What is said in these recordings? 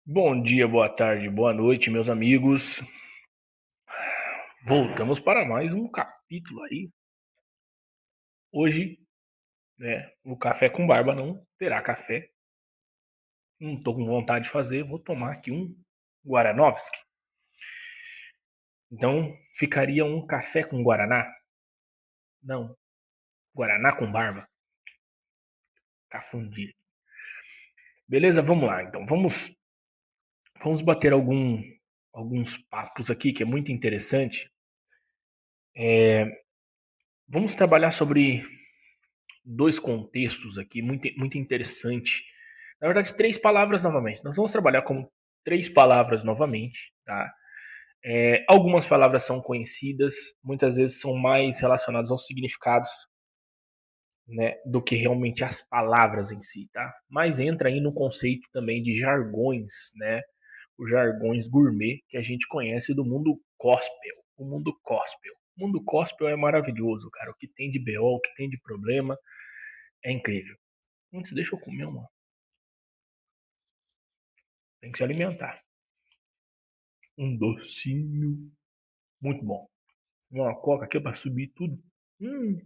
Bom dia, boa tarde, boa noite, meus amigos. Voltamos para mais um capítulo aí. Hoje, né, o café com barba não terá café. Não tô com vontade de fazer, vou tomar aqui um Guaranovski. Então, ficaria um café com guaraná? Não, guaraná com barba. Cafundia. Beleza, vamos lá. Então, vamos bater alguns papos aqui que é muito interessante. Vamos trabalhar sobre dois contextos aqui muito interessante. Na verdade, três palavras novamente. Nós vamos trabalhar com três palavras novamente, tá? Algumas palavras são conhecidas, muitas vezes são mais relacionadas aos significados, né, do que realmente as palavras em si, tá? Mas entra aí no conceito também de jargões, né? Os jargões gourmet que a gente conhece do mundo gospel. O mundo gospel. O mundo gospel é maravilhoso, cara. O que tem de BO, o que tem de problema, é incrível. Antes, deixa eu comer uma. Tem que se alimentar. Um docinho. Muito bom. Uma coca aqui pra subir tudo. Hum,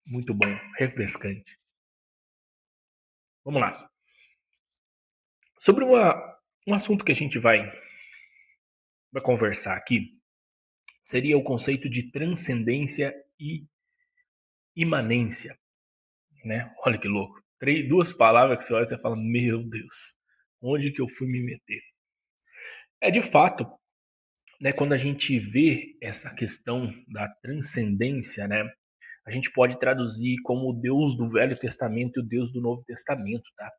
muito bom. Refrescante. Vamos lá. Sobre um assunto que a gente vai conversar aqui, seria o conceito de transcendência e imanência, né? Olha que louco. Duas palavras que você olha e você fala, meu Deus, onde que eu fui me meter? É de fato, né, quando a gente vê essa questão da transcendência, né, a gente pode traduzir como o Deus do Velho Testamento e o Deus do Novo Testamento, tá?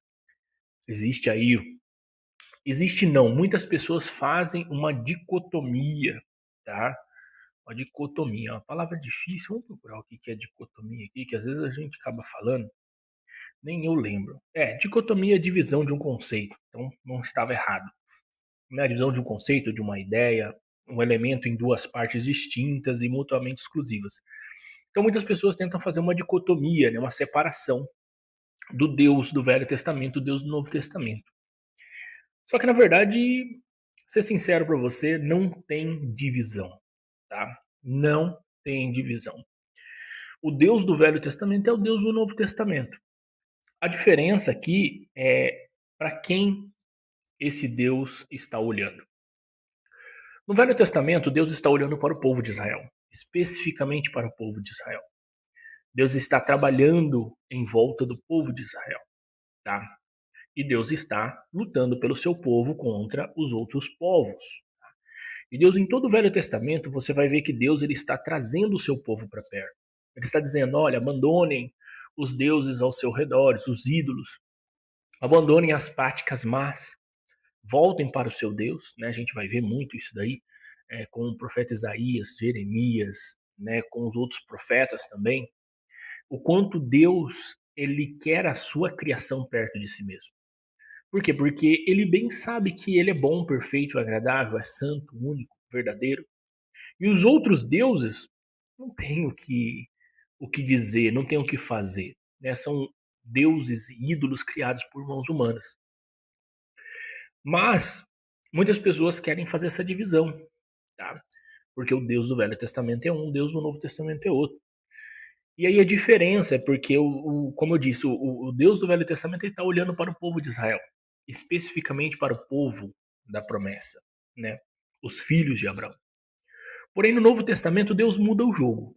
Existe aí, existe não, muitas pessoas fazem uma dicotomia, tá? Uma dicotomia, é uma palavra difícil, vamos procurar o que é dicotomia aqui, que às vezes a gente acaba falando, nem eu lembro. Dicotomia é divisão de um conceito, então não estava errado. A divisão de um conceito, de uma ideia, um elemento em duas partes distintas e mutuamente exclusivas. Então muitas pessoas tentam fazer uma dicotomia, né, uma separação do Deus do Velho Testamento, do Deus do Novo Testamento. Só que na verdade, ser sincero para você, não tem divisão, tá? Não tem divisão. O Deus do Velho Testamento é o Deus do Novo Testamento. A diferença aqui é para quem esse Deus está olhando. No Velho Testamento, Deus está olhando para o povo de Israel, especificamente para o povo de Israel. Deus está trabalhando em volta do povo de Israel, tá? E Deus está lutando pelo seu povo contra os outros povos. E Deus, em todo o Velho Testamento, você vai ver que Deus ele está trazendo o seu povo para perto. Ele está dizendo: olha, abandonem os deuses ao seu redor, os ídolos, abandonem as práticas más, voltem para o seu Deus. Né? A gente vai ver muito isso daí com o profeta Isaías, Jeremias, né? Com os outros profetas também. O quanto Deus ele quer a sua criação perto de si mesmo. Por quê? Porque ele bem sabe que ele é bom, perfeito, agradável, é santo, único, verdadeiro. E os outros deuses não têm o que dizer, não têm o que fazer. Né? São deuses e ídolos criados por mãos humanas. Mas muitas pessoas querem fazer essa divisão, tá? Porque o Deus do Velho Testamento é um, o Deus do Novo Testamento é outro. E aí a diferença é porque, como eu disse, o Deus do Velho Testamento está olhando para o povo de Israel, especificamente para o povo da promessa, né? Os filhos de Abraão. Porém, no Novo Testamento, Deus muda o jogo.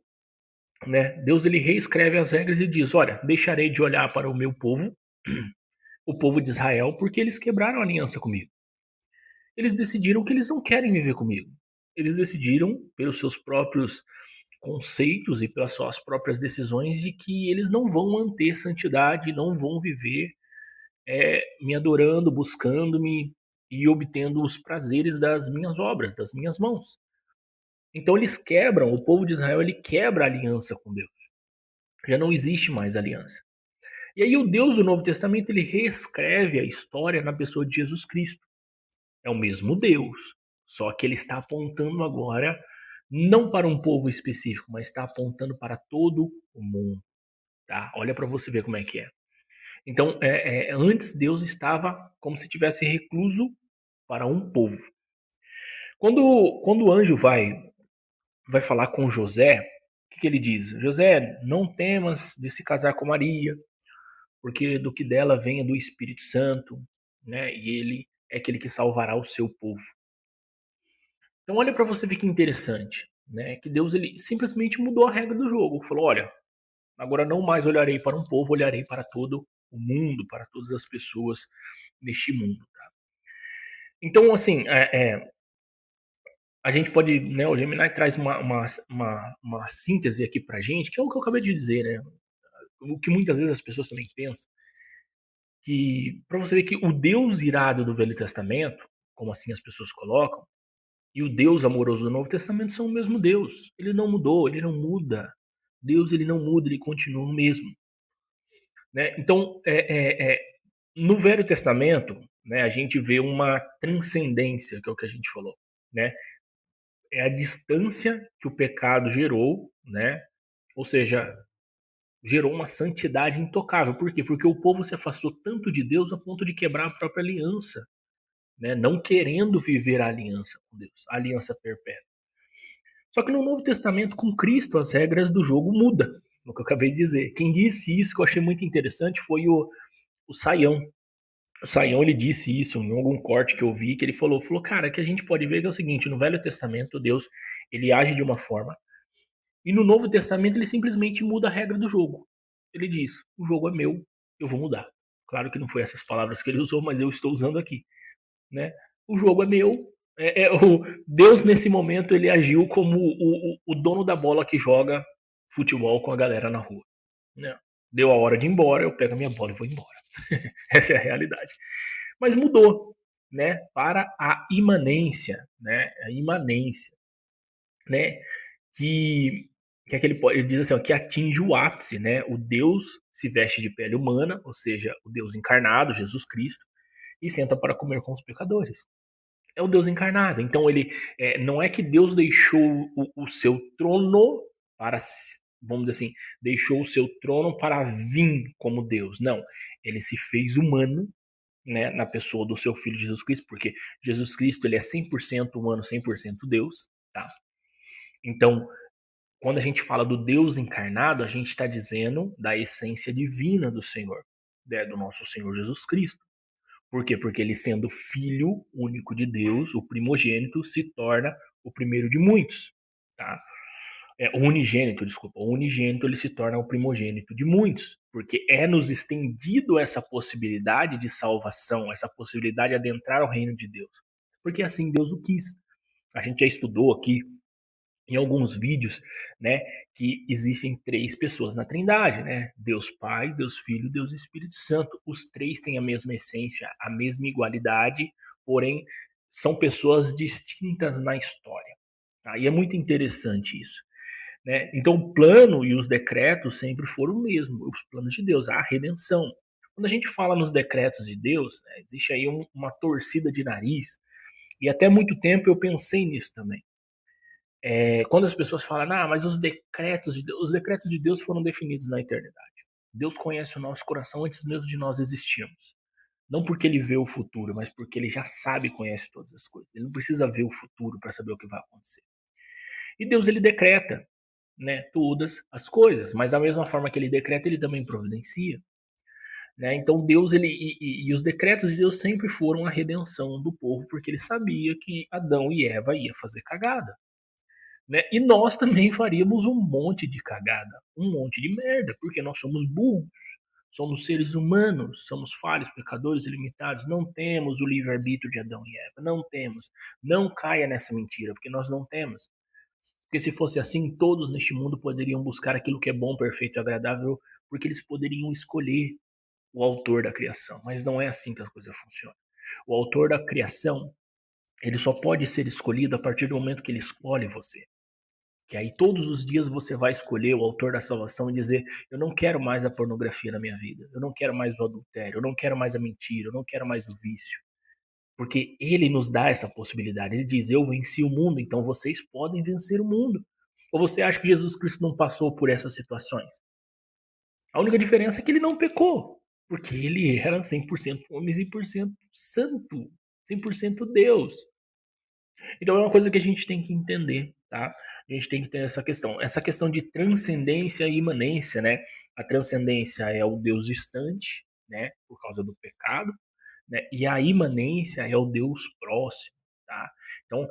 Né? Deus ele reescreve as regras e diz: olha, deixarei de olhar para o meu povo, o povo de Israel, porque eles quebraram a aliança comigo. Eles decidiram que eles não querem viver comigo. Eles decidiram, pelos seus próprios conceitos e pelas suas próprias decisões, de que eles não vão manter santidade, não vão viver me adorando, buscando-me e obtendo os prazeres das minhas obras, das minhas mãos. Então eles quebram, o povo de Israel ele quebra a aliança com Deus. Já não existe mais aliança. E aí o Deus do Novo Testamento ele reescreve a história na pessoa de Jesus Cristo. É o mesmo Deus, só que ele está apontando agora não para um povo específico, mas está apontando para todo o mundo, tá? Olha para você ver como é que é. Então, antes Deus estava como se tivesse recluso para um povo. Quando o anjo vai falar com José, o que ele diz? José, não temas de se casar com Maria, porque do que dela venha do Espírito Santo, né? E ele é aquele que salvará o seu povo. Então olha para você ver que interessante, né? Que Deus ele simplesmente mudou a regra do jogo. Falou, olha, agora não mais olharei para um povo, olharei para todo o mundo, para todas as pessoas neste mundo. Tá? Então, assim, a gente pode, né? O Gemini traz uma síntese aqui para gente, que é o que eu acabei de dizer, né? O que muitas vezes as pessoas também pensam, que para você ver que o Deus irado do Velho Testamento, como assim as pessoas colocam, e o Deus amoroso do Novo Testamento são o mesmo Deus. Ele não mudou, ele não muda. Deus ele não muda, ele continua o mesmo. Né? Então, no Velho Testamento, né, a gente vê uma transcendência, que é o que a gente falou. Né? É a distância que o pecado gerou, né? Ou seja, gerou uma santidade intocável. Por quê? Porque o povo se afastou tanto de Deus a ponto de quebrar a própria aliança, né? Não querendo viver a aliança com Deus, a aliança perpétua. Só que no Novo Testamento, com Cristo, as regras do jogo mudam, o que eu acabei de dizer. Quem disse isso, que eu achei muito interessante, foi o Saião. O Saião, ele disse isso em algum corte que eu vi, que ele falou, cara, que a gente pode ver que é o seguinte, no Velho Testamento, Deus, ele age de uma forma, e no Novo Testamento, ele simplesmente muda a regra do jogo. Ele diz, o jogo é meu, eu vou mudar. Claro que não foi essas palavras que ele usou, mas eu estou usando aqui. Né? O jogo é meu. O Deus, nesse momento, ele agiu como o dono da bola que joga futebol com a galera na rua. Né? Deu a hora de ir embora, eu pego a minha bola e vou embora. Essa é a realidade. Mas mudou, né? Para a imanência, né? A imanência, né? Que aquele ele diz assim, ó, que atinge o ápice, né? O Deus se veste de pele humana, ou seja, o Deus encarnado, Jesus Cristo, e senta para comer com os pecadores. É o Deus encarnado. Então ele não é que Deus deixou o seu trono para, vamos dizer assim, deixou o seu trono para vir como Deus. Não, ele se fez humano, né, na pessoa do seu filho Jesus Cristo, porque Jesus Cristo ele é 100% humano, 100% Deus, tá? Então, quando a gente fala do Deus encarnado, a gente está dizendo da essência divina do Senhor, né, do nosso Senhor Jesus Cristo. Por quê? Porque ele, sendo filho único de Deus, o primogênito, se torna o primeiro de muitos. Tá? O unigênito, desculpa. O unigênito ele se torna o primogênito de muitos. Porque é nos estendido essa possibilidade de salvação, essa possibilidade de adentrar ao reino de Deus. Porque assim Deus o quis. A gente já estudou aqui em alguns vídeos, né, que existem três pessoas na Trindade, né? Deus Pai, Deus Filho, Deus Espírito Santo. Os três têm a mesma essência, a mesma igualdade, porém são pessoas distintas na história. Tá? E é muito interessante isso. Né? Então o plano e os decretos sempre foram o mesmo, os planos de Deus, a redenção. Quando a gente fala nos decretos de Deus, né, existe aí uma torcida de nariz, e até muito tempo eu pensei nisso também. Quando as pessoas falam, mas os decretos de Deus foram definidos na eternidade. Deus conhece o nosso coração antes mesmo de nós existirmos. Não porque ele vê o futuro, mas porque ele já sabe e conhece todas as coisas. Ele não precisa ver o futuro para saber o que vai acontecer. E Deus ele decreta, né, todas as coisas, mas da mesma forma que ele decreta, ele também providencia. Né? Então Deus e os decretos de Deus sempre foram a redenção do povo, porque ele sabia que Adão e Eva ia fazer cagada. Né? E nós também faríamos um monte de cagada, um monte de merda, porque nós somos burros, somos seres humanos, somos falhos, pecadores ilimitados, não temos o livre-arbítrio de Adão e Eva, não temos. Não caia nessa mentira, porque nós não temos. Porque se fosse assim, todos neste mundo poderiam buscar aquilo que é bom, perfeito e agradável, porque eles poderiam escolher o autor da criação. Mas não é assim que a coisa funciona. O autor da criação, ele só pode ser escolhido a partir do momento que ele escolhe você. Que aí todos os dias você vai escolher o autor da salvação e dizer: eu não quero mais a pornografia na minha vida, eu não quero mais o adultério, eu não quero mais a mentira, eu não quero mais o vício. Porque ele nos dá essa possibilidade. Ele diz: eu venci o mundo, então vocês podem vencer o mundo. Ou você acha que Jesus Cristo não passou por essas situações? A única diferença é que ele não pecou. Porque ele era 100% homem e 100% santo, 100% Deus. Então é uma coisa que a gente tem que entender, tá? A gente tem que ter essa questão de transcendência e imanência, né? A transcendência é o Deus distante, né? Por causa do pecado, né? E a imanência é o Deus próximo, tá? Então,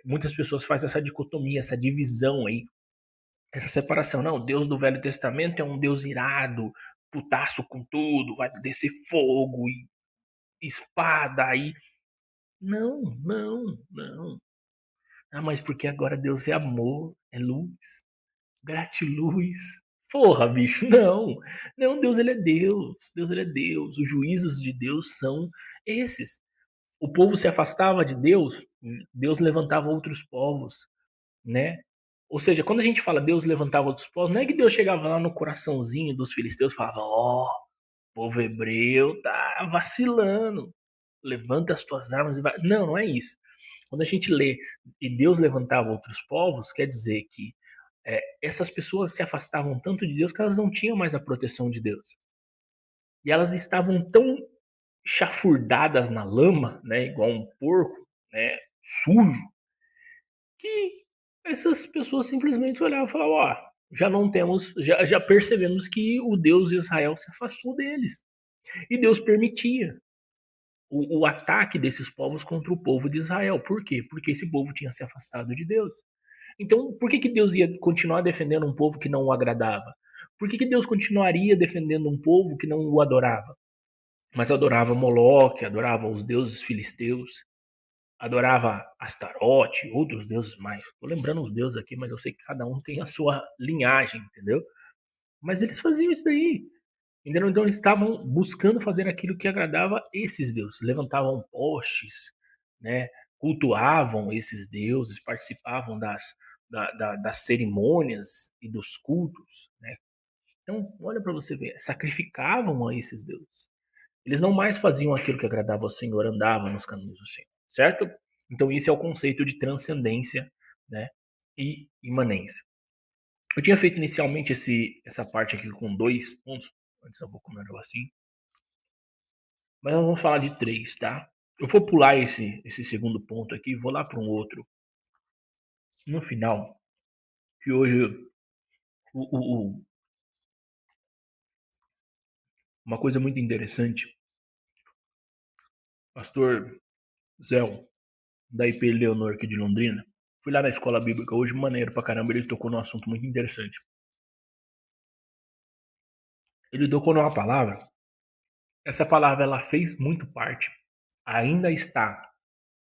muitas pessoas fazem essa dicotomia, essa divisão aí, essa separação. Não, o Deus do Velho Testamento é um Deus irado, putaço com tudo, vai descer fogo e espada aí. Não, não, não. Ah, mas porque agora Deus é amor, é luz, gratiluz. Porra, bicho, não. Não, Deus ele é Deus. Deus ele é Deus. Os juízos de Deus são esses. O povo se afastava de Deus, Deus levantava outros povos, né? Ou seja, quando a gente fala Deus levantava outros povos, não é que Deus chegava lá no coraçãozinho dos filisteus e falava: ó, o povo hebreu tá vacilando, levanta as tuas armas e vai. Não, não é isso. Quando a gente lê e Deus levantava outros povos, quer dizer que essas pessoas se afastavam tanto de Deus que elas não tinham mais a proteção de Deus. E elas estavam tão chafurdadas na lama, né, igual um porco, né, sujo, que essas pessoas simplesmente olhavam e falavam: ó, já não temos, já percebemos que o Deus de Israel se afastou deles. E Deus permitia o ataque desses povos contra o povo de Israel. Por quê? Porque esse povo tinha se afastado de Deus. Então, por que, que Deus ia continuar defendendo um povo que não o agradava? Por que, que Deus continuaria defendendo um povo que não o adorava? Mas adorava Moloque, adorava os deuses filisteus, adorava Astarote, outros deuses mais. Estou lembrando os deuses aqui, mas eu sei que cada um tem a sua linhagem, entendeu? Mas eles faziam isso daí. Entendeu? Então eles estavam buscando fazer aquilo que agradava esses deuses. Levantavam postes, né? Cultuavam esses deuses, participavam das cerimônias e dos cultos, né? Então, olha para você ver, sacrificavam a esses deuses. Eles não mais faziam aquilo que agradava ao Senhor, andavam nos caminhos do Senhor, certo? Então, isso é o conceito de transcendência, né? E imanência. Eu tinha feito inicialmente essa parte aqui com 2 pontos. Antes eu vou comer um negocinho. Mas nós vamos falar de 3, tá? Eu vou pular esse segundo ponto aqui, vou lá para um outro no final, que hoje uma coisa muito interessante, pastor Zé, da IP Leonor aqui de Londrina, fui lá na escola bíblica hoje, maneiro pra caramba, ele tocou num assunto muito interessante. Ele tocou numa palavra, essa palavra ela fez muito parte, ainda está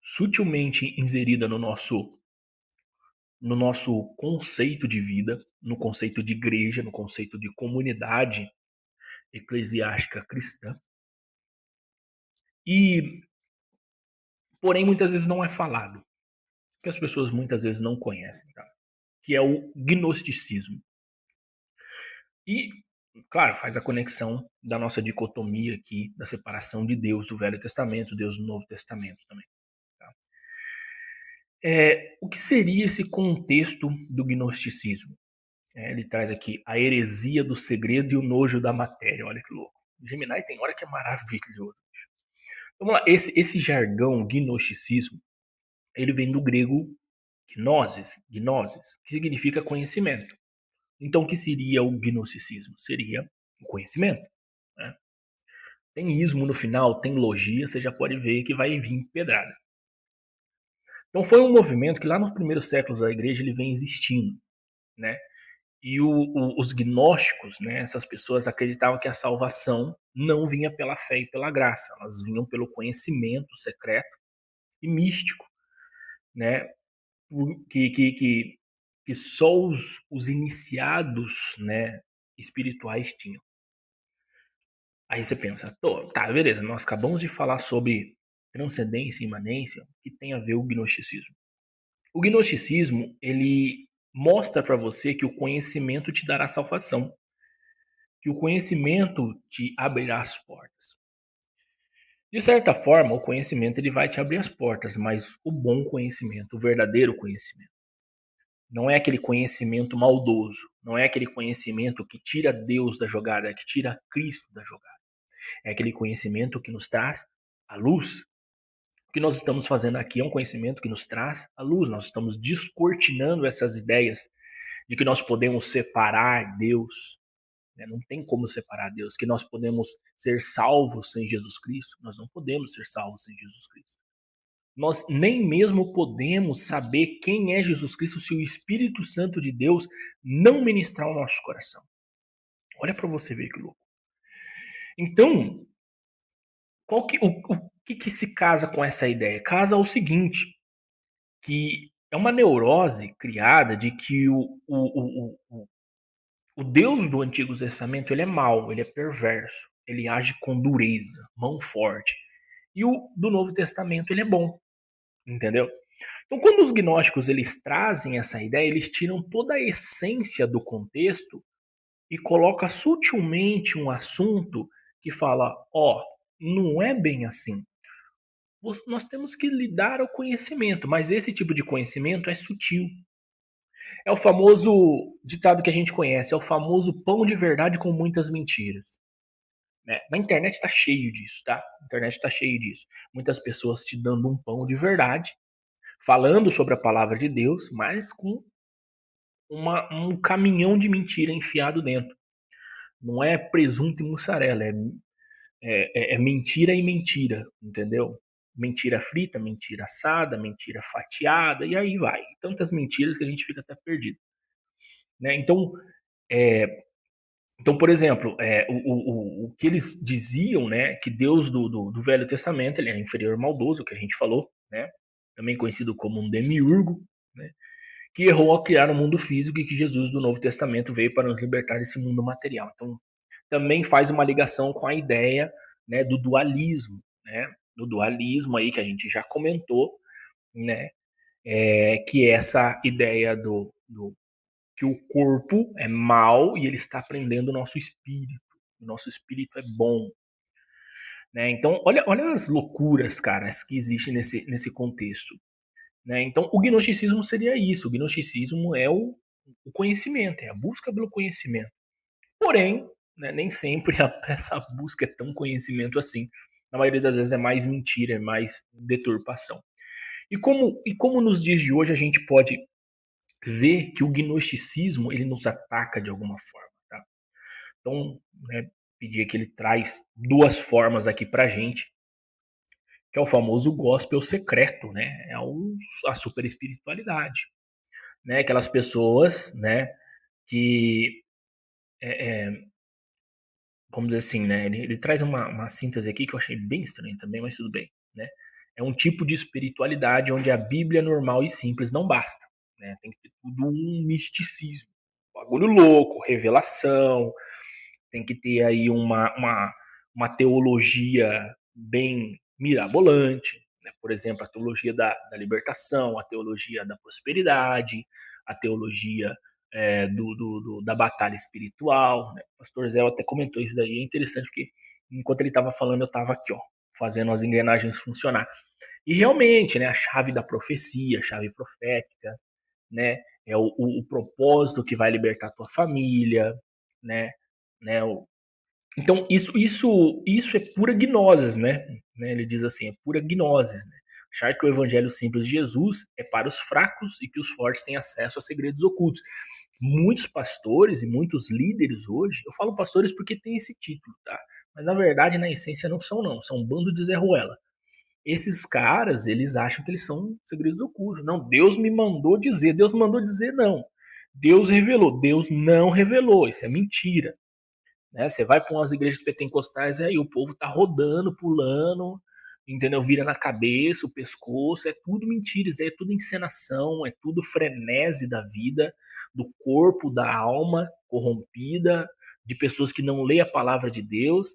sutilmente inserida no nosso conceito de vida, no conceito de igreja, no conceito de comunidade eclesiástica cristã. E, porém, muitas vezes não é falado, que as pessoas muitas vezes não conhecem, tá? Que é o gnosticismo. E, claro, faz a conexão da nossa dicotomia aqui, da separação de Deus do Velho Testamento, Deus do Novo Testamento também. Tá? O que seria esse contexto do gnosticismo? Ele traz aqui a heresia do segredo e o nojo da matéria. Olha que louco. Gemini tem hora que é maravilhoso. Vamos lá, esse jargão gnosticismo, ele vem do grego gnosis, que significa conhecimento. Então, o que seria o gnosticismo? Seria o conhecimento. Né? Tem ismo no final, tem logia, você já pode ver que vai vir pedrada. Então, foi um movimento que lá nos primeiros séculos da igreja ele vem existindo, né? E os gnósticos, né, essas pessoas acreditavam que a salvação não vinha pela fé e pela graça, elas vinham pelo conhecimento secreto e místico, né, que só os iniciados, né, espirituais tinham. Aí você pensa, tá, beleza, nós acabamos de falar sobre transcendência e imanência, o que tem a ver o gnosticismo? O gnosticismo, ele mostra para você que o conhecimento te dará salvação, que o conhecimento te abrirá as portas. De certa forma, o conhecimento ele vai te abrir as portas, mas o bom conhecimento, o verdadeiro conhecimento, não é aquele conhecimento maldoso, não é aquele conhecimento que tira Deus da jogada, que tira Cristo da jogada. É aquele conhecimento que nos traz a luz. O que nós estamos fazendo aqui é um conhecimento que nos traz a luz. Nós estamos descortinando essas ideias de que nós podemos separar Deus, né? Não tem como separar Deus, que nós podemos ser salvos sem Jesus Cristo. Nós não podemos ser salvos sem Jesus Cristo. Nós nem mesmo podemos saber quem é Jesus Cristo se o Espírito Santo de Deus não ministrar o nosso coração. Olha para você ver que louco. Então, o que se casa com essa ideia? Casa o seguinte, que é uma neurose criada de que o Deus do Antigo Testamento ele é mau, ele é perverso, ele age com dureza, mão forte. E o do Novo Testamento ele é bom, entendeu? Então, quando os gnósticos eles trazem essa ideia, eles tiram toda a essência do contexto e coloca sutilmente um assunto que fala, ó, não é bem assim. Nós temos que lidar ao conhecimento, mas esse tipo de conhecimento é sutil. É o famoso ditado que a gente conhece, é o famoso pão de verdade com muitas mentiras. Né? Na internet tá cheio disso, tá? A internet tá cheio disso. Muitas pessoas te dando um pão de verdade, falando sobre a palavra de Deus, mas com um caminhão de mentira enfiado dentro. Não é presunto e mussarela, é mentira e mentira, entendeu? Mentira frita, mentira assada, mentira fatiada, e aí vai. Tantas mentiras que a gente fica até perdido. Né? Então, por exemplo, o que eles diziam, né, que Deus do Velho Testamento ele é inferior maldoso, que a gente falou, né, também conhecido como um demiurgo, né, que errou ao criar o mundo físico e que Jesus do Novo Testamento veio para nos libertar desse mundo material. Então, também faz uma ligação com a ideia, né, né, do dualismo aí que a gente já comentou, né, que é essa ideia que o corpo é mal e ele está prendendo o nosso espírito. O nosso espírito é bom. Né? Então, olha as loucuras, caras, que existem nesse contexto. Né? Então, o gnosticismo seria isso. O gnosticismo é o conhecimento, é a busca pelo conhecimento. Porém, né, nem sempre essa busca é tão conhecimento assim. Na maioria das vezes é mais mentira, é mais deturpação. E como nos dias de hoje a gente pode ver que o gnosticismo ele nos ataca de alguma forma. Tá? Então, né, pedir que ele traz duas formas aqui pra gente, que é o famoso gospel secreto, né? A super espiritualidade, né? Aquelas pessoas, né, que vamos dizer assim, né? Ele traz uma síntese aqui que eu achei bem estranha também, mas tudo bem, né? É um tipo de espiritualidade onde a Bíblia normal e simples não basta, né? Tem que ter tudo um misticismo, bagulho louco, revelação, tem que ter aí uma teologia bem mirabolante, né? Por exemplo, a teologia da libertação, a teologia da prosperidade, a teologia da batalha espiritual. Né? O pastor Zé até comentou isso daí, é interessante porque enquanto ele estava falando, eu estava aqui, ó, fazendo as engrenagens funcionar. E realmente, né, a chave da profecia, a chave profética, né, é o propósito que vai libertar a tua família, né, né, então, isso é pura gnose, né? Ele diz assim, é pura gnose, né? Achar que o evangelho simples de Jesus é para os fracos e que os fortes têm acesso a segredos ocultos. Muitos pastores e muitos líderes hoje, eu falo pastores porque tem esse título, tá? Mas na verdade, na essência, não são não, são um bando de Zé Ruela. Esses caras, eles acham que eles são segredos ocultos. Não, Deus me mandou dizer, Deus mandou dizer não. Deus revelou, Deus não revelou, isso é mentira. Né? Você vai para umas igrejas pentecostais aí o povo tá rodando, pulando, entendeu? Vira na cabeça, o pescoço, é tudo mentira, isso aí é tudo encenação, é tudo frenesi da vida, do corpo, da alma corrompida, de pessoas que não lê a palavra de Deus,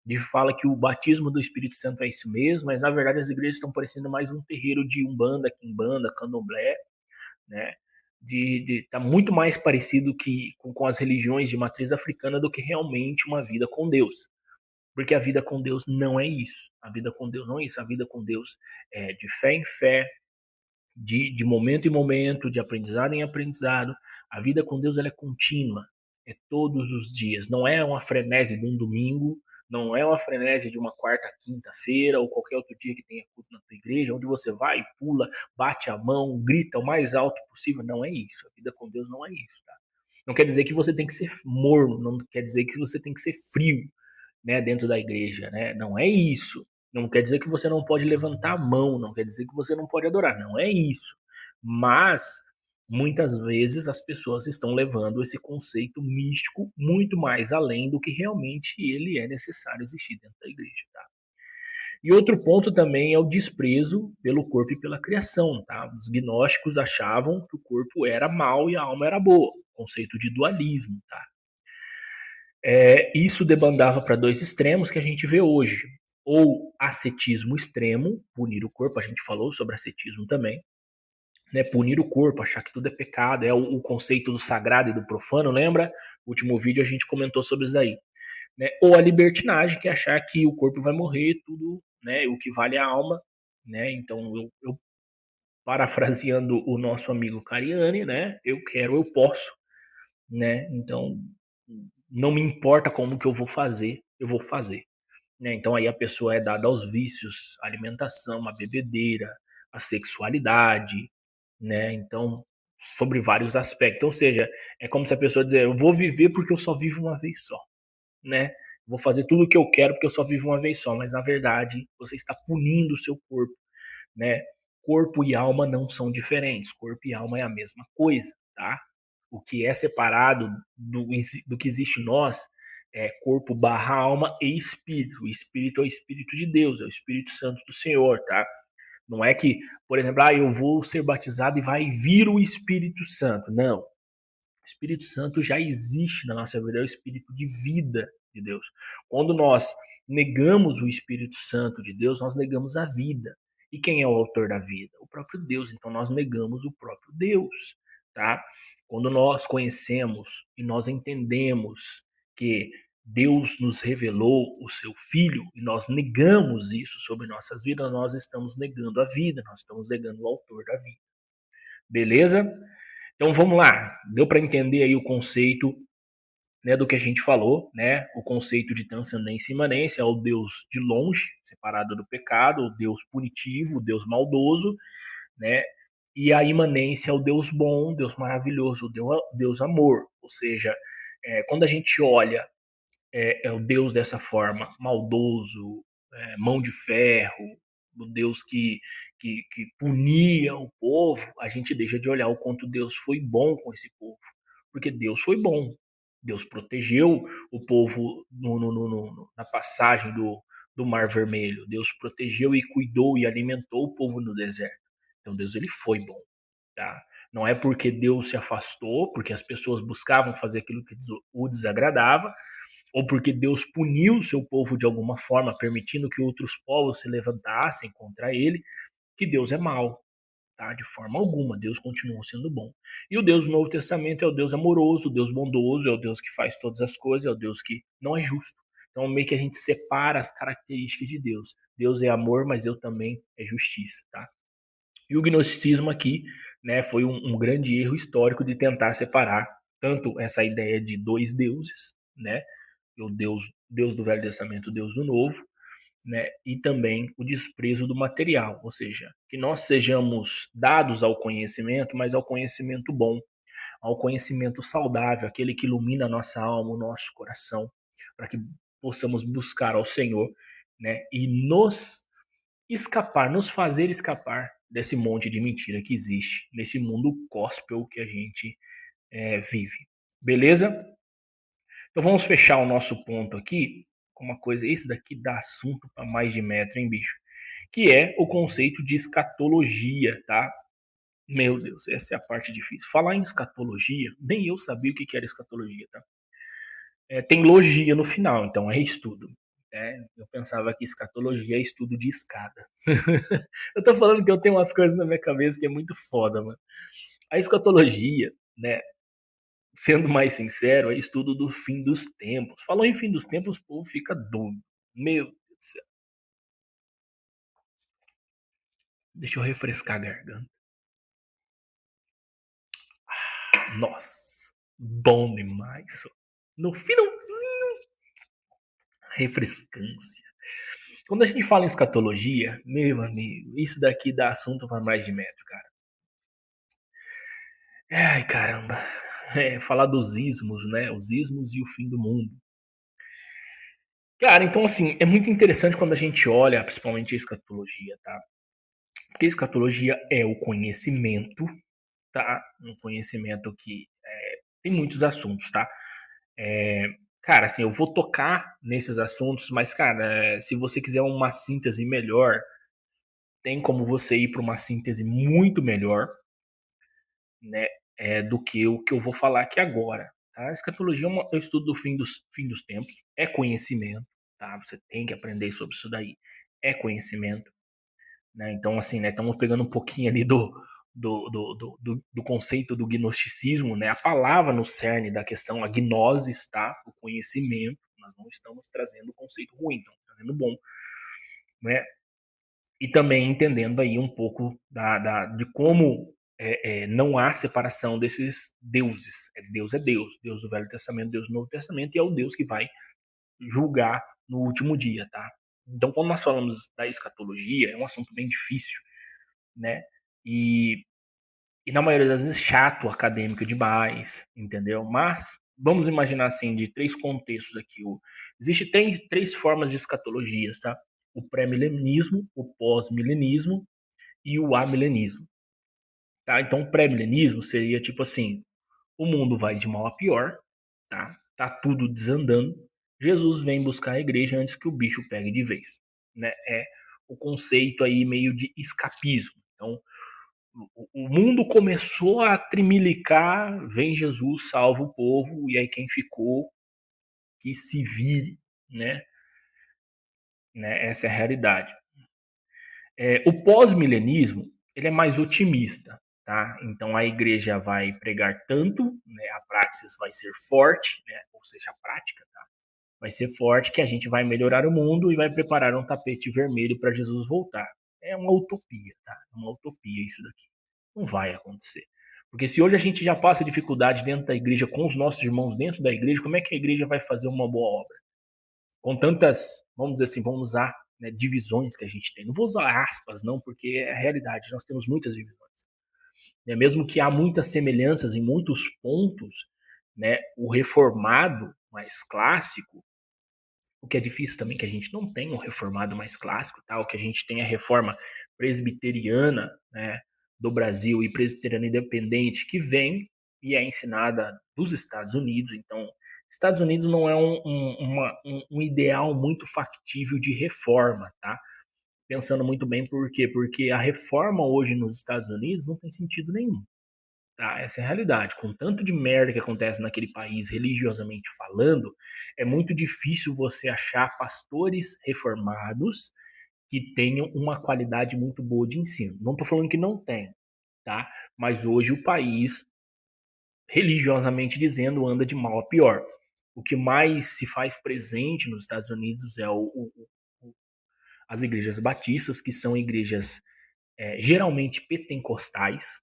de fala que o batismo do Espírito Santo é isso mesmo, mas na verdade as igrejas estão parecendo mais um terreiro de umbanda, quimbanda, candomblé, né? Tá muito mais parecido com as religiões de matriz africana do que realmente uma vida com Deus. Porque a vida com Deus não é isso. A vida com Deus não é isso. A vida com Deus é de fé em fé, de momento em momento, de aprendizado em aprendizado. A vida com Deus ela é contínua, é todos os dias. Não é uma frenese de um domingo, Não é uma frenesi de uma quarta, quinta-feira ou qualquer outro dia que tenha culto na tua igreja, onde você vai, pula, bate a mão, grita o mais alto possível. Não é isso. A vida com Deus não é isso, tá? Não quer dizer que você tem que ser morno, não quer dizer que você tem que ser frio, né, dentro da igreja, né? Não é isso. Não quer dizer que você não pode levantar a mão, não quer dizer que você não pode adorar, não é isso. Mas muitas vezes as pessoas estão levando esse conceito místico muito mais além do que realmente ele é necessário existir dentro da igreja, tá? E outro ponto também é o desprezo pelo corpo e pela criação, tá? Os gnósticos achavam que o corpo era mal e a alma era boa, conceito de dualismo, tá? Isso debandava para dois extremos que a gente vê hoje. Ou ascetismo extremo, punir o corpo, a gente falou sobre ascetismo também, né? Punir o corpo, achar que tudo é pecado, é o conceito do sagrado e do profano, lembra? No último vídeo a gente comentou sobre isso aí. Né? Ou a libertinagem, que é achar que o corpo vai morrer, tudo, né? O que vale é a alma, né? Então, eu parafraseando o nosso amigo Cariani, né? Eu quero, eu posso, né? Então, não me importa como que eu vou fazer. Né? Então aí a pessoa é dada aos vícios, a alimentação, a bebedeira, a sexualidade, né? Então, sobre vários aspectos. Ou seja, é como se a pessoa dizer, eu vou viver porque eu só vivo uma vez só, né? Vou fazer tudo o que eu quero porque eu só vivo uma vez só, mas na verdade você está punindo o seu corpo, né? Corpo e alma não são diferentes. Corpo e alma é a mesma coisa, tá? O que é separado do que existe em nós é corpo barra alma e espírito. O espírito é o espírito de Deus, é o Espírito Santo do Senhor, tá? Não é que, por exemplo, eu vou ser batizado e vai vir o Espírito Santo. Não. O Espírito Santo já existe na nossa vida, é o espírito de vida de Deus. Quando nós negamos o Espírito Santo de Deus, nós negamos a vida. E quem é o autor da vida? O próprio Deus. Então nós negamos o próprio Deus, tá? Quando nós conhecemos e nós entendemos que Deus nos revelou o seu filho e nós negamos isso sobre nossas vidas, nós estamos negando a vida, nós estamos negando o autor da vida. Beleza? Então vamos lá, deu para entender aí o conceito, né, do que a gente falou, né? O conceito de transcendência e imanência é o Deus de longe, separado do pecado, o Deus punitivo, o Deus maldoso, né? E a imanência é o Deus bom, Deus maravilhoso, o Deus amor. Ou seja, quando a gente olha é o Deus dessa forma, maldoso, mão de ferro, o Deus que punia o povo, a gente deixa de olhar o quanto Deus foi bom com esse povo. Porque Deus foi bom. Deus protegeu o povo na passagem do Mar Vermelho. Deus protegeu e cuidou e alimentou o povo no deserto. Então Deus ele foi bom, tá? Não é porque Deus se afastou, porque as pessoas buscavam fazer aquilo que o desagradava, ou porque Deus puniu o seu povo de alguma forma, permitindo que outros povos se levantassem contra ele, que Deus é mau, tá? De forma alguma, Deus continua sendo bom. E o Deus do Novo Testamento é o Deus amoroso, o Deus bondoso, é o Deus que faz todas as coisas, é o Deus que não é justo. Então, meio que a gente separa as características de Deus. Deus é amor, mas eu também é justiça, tá? E o gnosticismo aqui, né, foi um grande erro histórico de tentar separar tanto essa ideia de dois deuses, né, o Deus do Velho Testamento, o Deus do Novo, né, e também o desprezo do material, ou seja, que nós sejamos dados ao conhecimento, mas ao conhecimento bom, ao conhecimento saudável, aquele que ilumina a nossa alma, o nosso coração, para que possamos buscar ao Senhor, né, e nos fazer escapar desse monte de mentira que existe nesse mundo gospel que a gente vive. Beleza? Então vamos fechar o nosso ponto aqui com uma coisa, esse daqui dá assunto para mais de metro, hein, bicho? Que é o conceito de escatologia, tá? Meu Deus, essa é a parte difícil. Falar em escatologia, nem eu sabia o que era escatologia, tá? Tem logia no final, então é estudo. Eu pensava que escatologia é estudo de escada. Eu tô falando que eu tenho umas coisas na minha cabeça que é muito foda, mano. A escatologia, né, sendo mais sincero, é estudo do fim dos tempos. Falou em fim dos tempos, o povo fica doido. Meu Deus do céu. Deixa eu refrescar a garganta. Nossa, bom demais. No finalzinho. Refrescância. Quando a gente fala em escatologia, meu amigo, isso daqui dá assunto para mais de metro, cara. Ai, caramba. Falar dos ismos, né? Os ismos e o fim do mundo. Cara, então assim, é muito interessante quando a gente olha, principalmente a escatologia, tá? Porque a escatologia é o conhecimento, tá? Um conhecimento que tem muitos assuntos, tá? É, cara, assim, eu vou tocar nesses assuntos, mas, cara, se você quiser uma síntese melhor, tem como você ir para uma síntese muito melhor, né, do que o que eu vou falar aqui agora. Tá? A escatologia é um estudo do fim dos tempos, é conhecimento, tá? Você tem que aprender sobre isso daí, é conhecimento, né? Então, assim, né, estamos pegando um pouquinho ali do conceito do gnosticismo, né? A palavra no cerne da questão, a gnosis, tá? O conhecimento, nós não estamos trazendo o conceito ruim, estamos trazendo bom, né? E também entendendo aí um pouco de como não há separação desses deuses. É Deus, Deus do Velho Testamento, Deus do Novo Testamento, e é o Deus que vai julgar no último dia, tá? Então, quando nós falamos da escatologia, é um assunto bem difícil, né? E, e na maioria das vezes chato, acadêmico demais, entendeu? Mas vamos imaginar assim, de três contextos aqui. Existe três formas de escatologias, tá? O pré-milenismo, o pós-milenismo e o amilenismo, tá? Então, o pré-milenismo seria tipo assim, o mundo vai de mal a pior, tá? Tá tudo desandando. Jesus vem buscar a igreja antes que o bicho pegue de vez, né? É o conceito aí meio de escapismo. Então, o mundo começou a trimilicar, vem Jesus, salva o povo, e aí quem ficou, que se vire, né? Essa é a realidade. O pós-milenismo, ele é mais otimista, tá? Então a igreja vai pregar tanto, né, a praxis vai ser forte, né, ou seja, a prática, tá? Vai ser forte que a gente vai melhorar o mundo e vai preparar um tapete vermelho para Jesus voltar. É uma utopia, tá? É uma utopia isso daqui. Não vai acontecer. Porque se hoje a gente já passa dificuldade dentro da igreja com os nossos irmãos dentro da igreja, como é que a igreja vai fazer uma boa obra? Com tantas, vamos dizer assim, vamos usar, né, divisões que a gente tem. Não vou usar aspas, não, porque é a realidade, nós temos muitas divisões. Né? Mesmo que há muitas semelhanças em muitos pontos, né, o reformado mais clássico, o que é difícil também que a gente não tenha um reformado mais clássico, tá? O que a gente tem é a reforma presbiteriana, né, do Brasil e presbiteriana independente, que vem e é ensinada dos Estados Unidos. Então, Estados Unidos não é um ideal muito factível de reforma, tá? Pensando muito bem por quê? Porque a reforma hoje nos Estados Unidos não tem sentido nenhum. Tá, essa é a realidade. Com tanto de merda que acontece naquele país, religiosamente falando, é muito difícil você achar pastores reformados que tenham uma qualidade muito boa de ensino. Não estou falando que não tem, tá? Mas hoje o país, religiosamente dizendo, anda de mal a pior. O que mais se faz presente nos Estados Unidos é as igrejas batistas, que são igrejas geralmente pentecostais,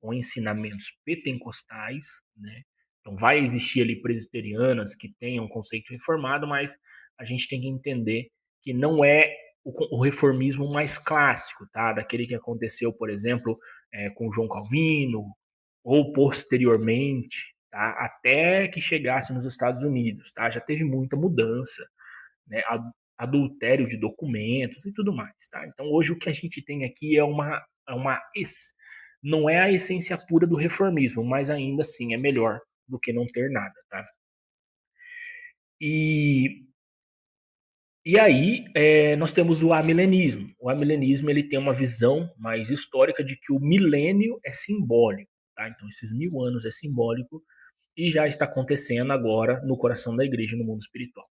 com ensinamentos pentecostais, né? Então vai existir ali presbiterianas que tenham um conceito reformado, mas a gente tem que entender que não é o reformismo mais clássico, tá? Daquele que aconteceu, por exemplo, com João Calvino, ou posteriormente, tá? Até que chegasse nos Estados Unidos, tá? Já teve muita mudança, né? Adultério de documentos e tudo mais, tá? Então hoje o que a gente tem aqui não é a essência pura do reformismo, mas ainda assim é melhor do que não ter nada, tá? E, e aí nós temos o amilenismo. O amilenismo ele tem uma visão mais histórica de que o milênio é simbólico, tá? Então esses 1000 anos é simbólico e já está acontecendo agora no coração da igreja no mundo espiritual.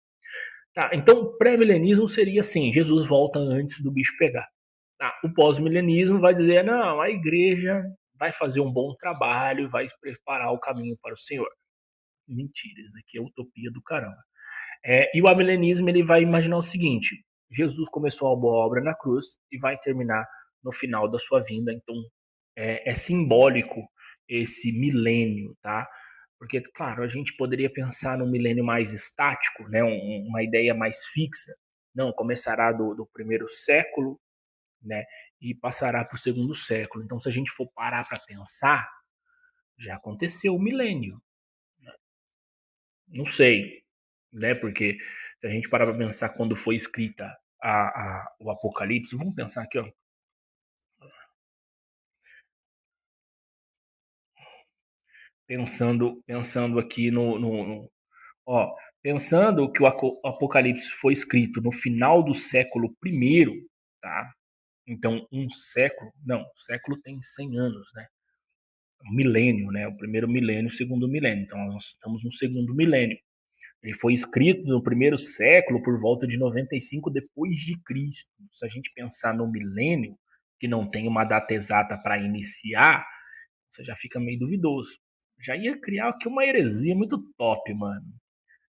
Tá, então o pré-milenismo seria assim, Jesus volta antes do bicho pegar. Tá, o pós-milenismo vai dizer, não, a igreja vai fazer um bom trabalho, vai preparar o caminho para o Senhor. Mentira, isso aqui é utopia do caramba. E o amilenismo ele vai imaginar o seguinte, Jesus começou a boa obra na cruz e vai terminar no final da sua vinda, então é simbólico esse milênio, tá? Porque, claro, a gente poderia pensar num milênio mais estático, né, uma ideia mais fixa. Não, começará do primeiro século, né, e passará para o segundo século. Então, se a gente for parar para pensar, já aconteceu o milênio. Não sei, né? Porque se a gente parar para pensar quando foi escrita o Apocalipse, vamos pensar aqui, ó. Pensando aqui ó, pensando que o Apocalipse foi escrito no final do século primeiro, tá? Então, um século, não, século tem 100 anos, né? Um milênio, né? O primeiro milênio, o segundo milênio. Então, nós estamos no segundo milênio. Ele foi escrito no primeiro século, por volta de 95 depois de Cristo. Se a gente pensar no milênio, que não tem uma data exata para iniciar, você já fica meio duvidoso. Já ia criar aqui uma heresia muito top, mano,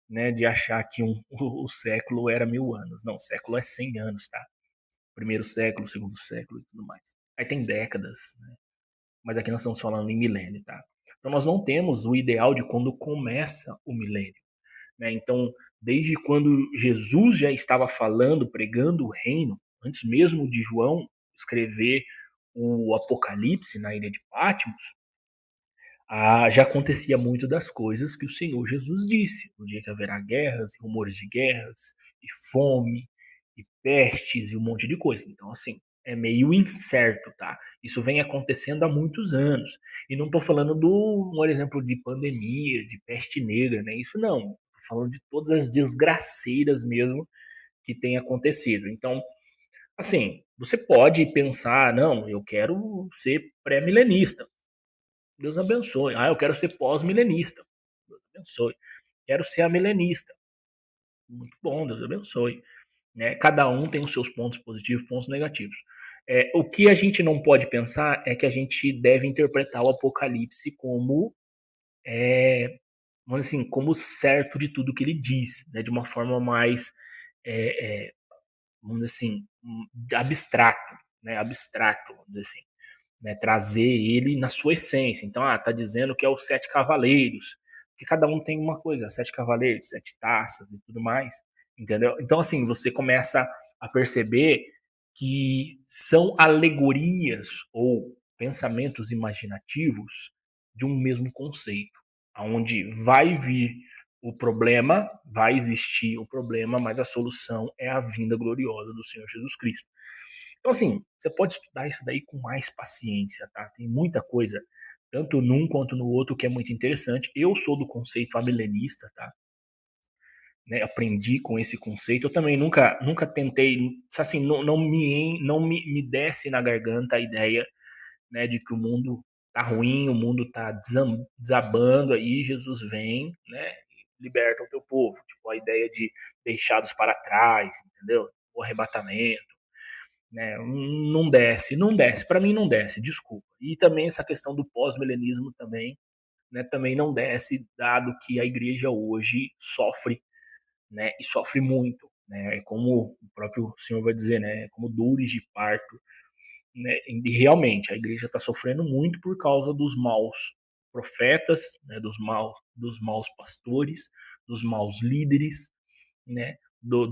né? De achar que o século era 1000 anos. Não, o século é 100 anos, tá? Primeiro século, segundo século e tudo mais. Aí tem décadas, né? Mas aqui nós estamos falando em milênio, tá? Então nós não temos o ideal de quando começa o milênio, né? Então, desde quando Jesus já estava falando, pregando o reino, antes mesmo de João escrever o Apocalipse na ilha de Patmos, já acontecia muito das coisas que o Senhor Jesus disse. O dia que haverá guerras, e rumores de guerras, e fome, e pestes, e um monte de coisa. Então, assim, é meio incerto, tá? Isso vem acontecendo há muitos anos. E não estou falando por exemplo, de pandemia, de peste negra, né? Isso não. Estou falando de todas as desgraceiras mesmo que têm acontecido. Então, assim, você pode pensar, não, eu quero ser pré-milenista. Deus abençoe. Ah, eu quero ser pós-milenista. Deus abençoe. Quero ser amilenista. Muito bom, Deus abençoe. Né? Cada um tem os seus pontos positivos, pontos negativos. O que a gente não pode pensar é que a gente deve interpretar o Apocalipse como, vamos assim, como certo de tudo que ele diz, né? De uma forma mais, é, é, vamos dizer assim, abstrato, né? Abstrato, vamos dizer assim. Né, trazer ele na sua essência. Então, tá dizendo que é os 7 cavaleiros, que cada um tem uma coisa, 7 cavaleiros, 7 taças e tudo mais, entendeu? Então, assim, você começa a perceber que são alegorias ou pensamentos imaginativos de um mesmo conceito, aonde vai vir o problema, vai existir o problema, mas a solução é a vinda gloriosa do Senhor Jesus Cristo. Então, assim, você pode estudar isso daí com mais paciência, tá? Tem muita coisa, tanto num quanto no outro, que é muito interessante. Eu sou do conceito amilenista, tá? Né? Aprendi com esse conceito. Eu também nunca tentei, assim, não me desce na garganta a ideia, né, de que o mundo tá ruim, o mundo tá desabando aí, Jesus vem, né? E liberta o teu povo. Tipo, a ideia de deixados para trás, entendeu? O arrebatamento, né? Não desce. Para mim não desce, desculpa. E também essa questão do pós-milenismo também, né? Também não desce, dado que a igreja hoje sofre, né? E sofre muito, né? É como o próprio Senhor vai dizer, né? É como dores de parto, né? E realmente a igreja está sofrendo muito por causa dos maus profetas, né? Dos maus pastores, dos maus líderes, né? Do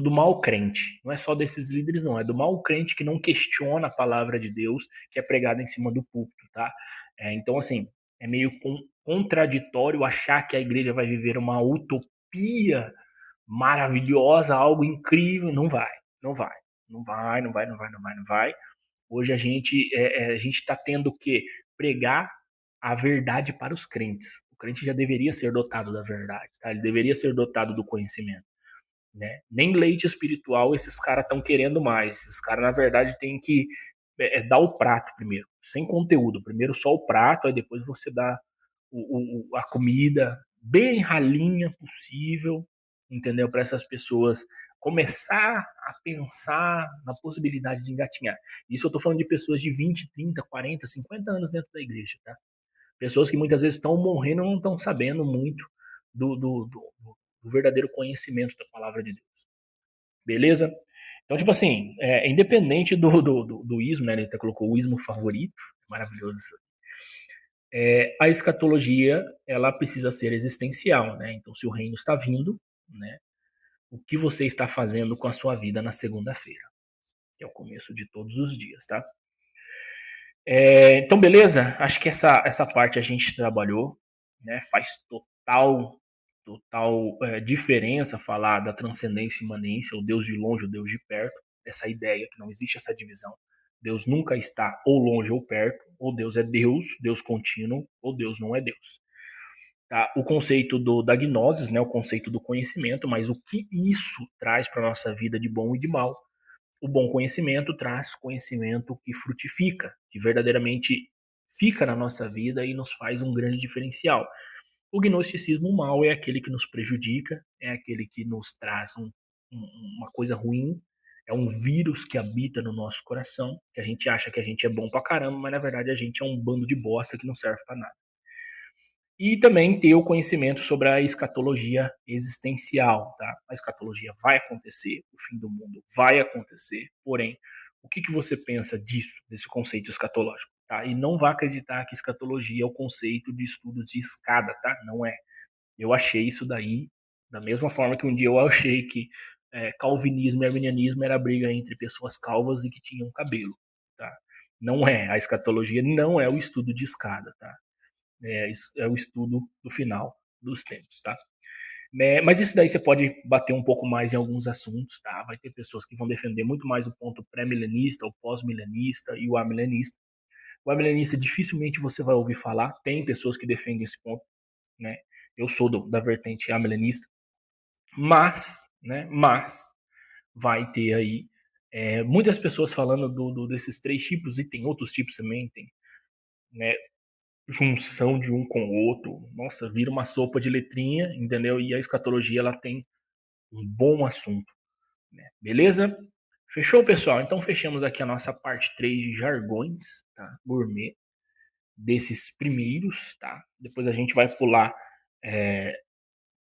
mal crente. Não é só desses líderes, não. É do mal crente que não questiona a palavra de Deus que é pregada em cima do púlpito, tá? Então, assim, é meio contraditório achar que a igreja vai viver uma utopia maravilhosa, algo incrível. Não vai, não vai. Não vai, não vai, não vai, não vai, não vai. Hoje a gente está tendo que pregar a verdade para os crentes. O crente já deveria ser dotado da verdade, tá? Ele deveria ser dotado do conhecimento, né? Nem leite espiritual esses caras estão querendo mais. Esses caras, na verdade, têm que dar o prato primeiro, sem conteúdo. Primeiro só o prato, aí depois você dá a comida bem ralinha possível, entendeu? Para essas pessoas começar a pensar na possibilidade de engatinhar. Isso eu tô falando de pessoas de 20, 30, 40, 50 anos dentro da igreja, tá? Pessoas que muitas vezes estão morrendo e não estão sabendo muito do verdadeiro conhecimento da palavra de Deus. Beleza? Então, tipo assim, independente do ismo, né? Ele até colocou o ismo favorito, maravilhoso. A escatologia, ela precisa ser existencial, né? Então, se o reino está vindo, né? O que você está fazendo com a sua vida na segunda-feira, que é o começo de todos os dias, tá? Então, beleza? Acho que essa parte a gente trabalhou, né? Faz total diferença falar da transcendência e imanência, o Deus de longe, o Deus de perto, essa ideia que não existe essa divisão. Deus nunca está ou longe ou perto, ou Deus é Deus, Deus contínuo, ou Deus não é Deus. Tá? O conceito da gnosis, né? O conceito do conhecimento, mas o que isso traz para a nossa vida de bom e de mal? O bom conhecimento traz conhecimento que frutifica, que verdadeiramente fica na nossa vida e nos faz um grande diferencial. O gnosticismo mal é aquele que nos prejudica, é aquele que nos traz uma coisa ruim, é um vírus que habita no nosso coração, que a gente acha que a gente é bom pra caramba, mas na verdade a gente é um bando de bosta que não serve pra nada. E também ter o conhecimento sobre a escatologia existencial, tá? A escatologia vai acontecer, o fim do mundo vai acontecer, porém, o que você pensa disso, desse conceito escatológico, tá? E não vá acreditar que escatologia é o conceito de estudos de escada, tá? Não é. Eu achei isso daí da mesma forma que um dia eu achei que calvinismo e arminianismo era briga entre pessoas calvas e que tinham cabelo, tá? Não é. A escatologia não é o estudo de escada, tá? É o estudo do final dos tempos, tá? Mas isso daí você pode bater um pouco mais em alguns assuntos, tá? Vai ter pessoas que vão defender muito mais o ponto pré-milenista, o pós-milenista e o amilenista. O amilenista dificilmente você vai ouvir falar, tem pessoas que defendem esse ponto, né? Eu sou da vertente amilenista, mas vai ter aí muitas pessoas falando desses três tipos, e tem outros tipos também, tem, né, junção de um com o outro. Nossa, vira uma sopa de letrinha, entendeu? E a escatologia ela tem um bom assunto, né? Beleza? Fechou, pessoal? Então fechamos aqui a nossa parte 3 de jargões, tá? Gourmet desses primeiros, tá? Depois a gente vai pular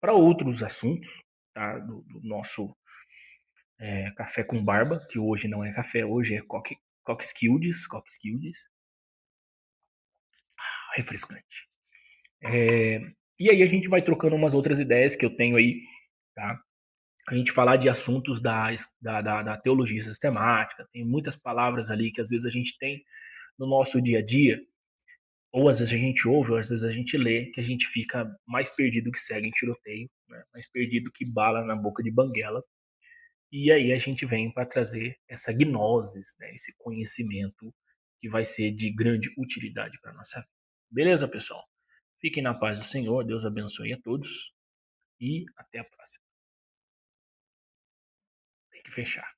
para outros assuntos, tá? Do nosso café com barba, que hoje não é café, hoje é coqueskildes, refrescante. E aí a gente vai trocando umas outras ideias que eu tenho aí, tá? A gente falar de assuntos da teologia sistemática, tem muitas palavras ali que às vezes a gente tem no nosso dia a dia, ou às vezes a gente ouve, ou às vezes a gente lê, que a gente fica mais perdido que cego em tiroteio, né? Mais perdido que bala na boca de banguela. E aí a gente vem para trazer essa gnosis, né? Esse conhecimento que vai ser de grande utilidade para nossa vida. Beleza, pessoal? Fiquem na paz do Senhor, Deus abençoe a todos e até a próxima. Tem que fechar.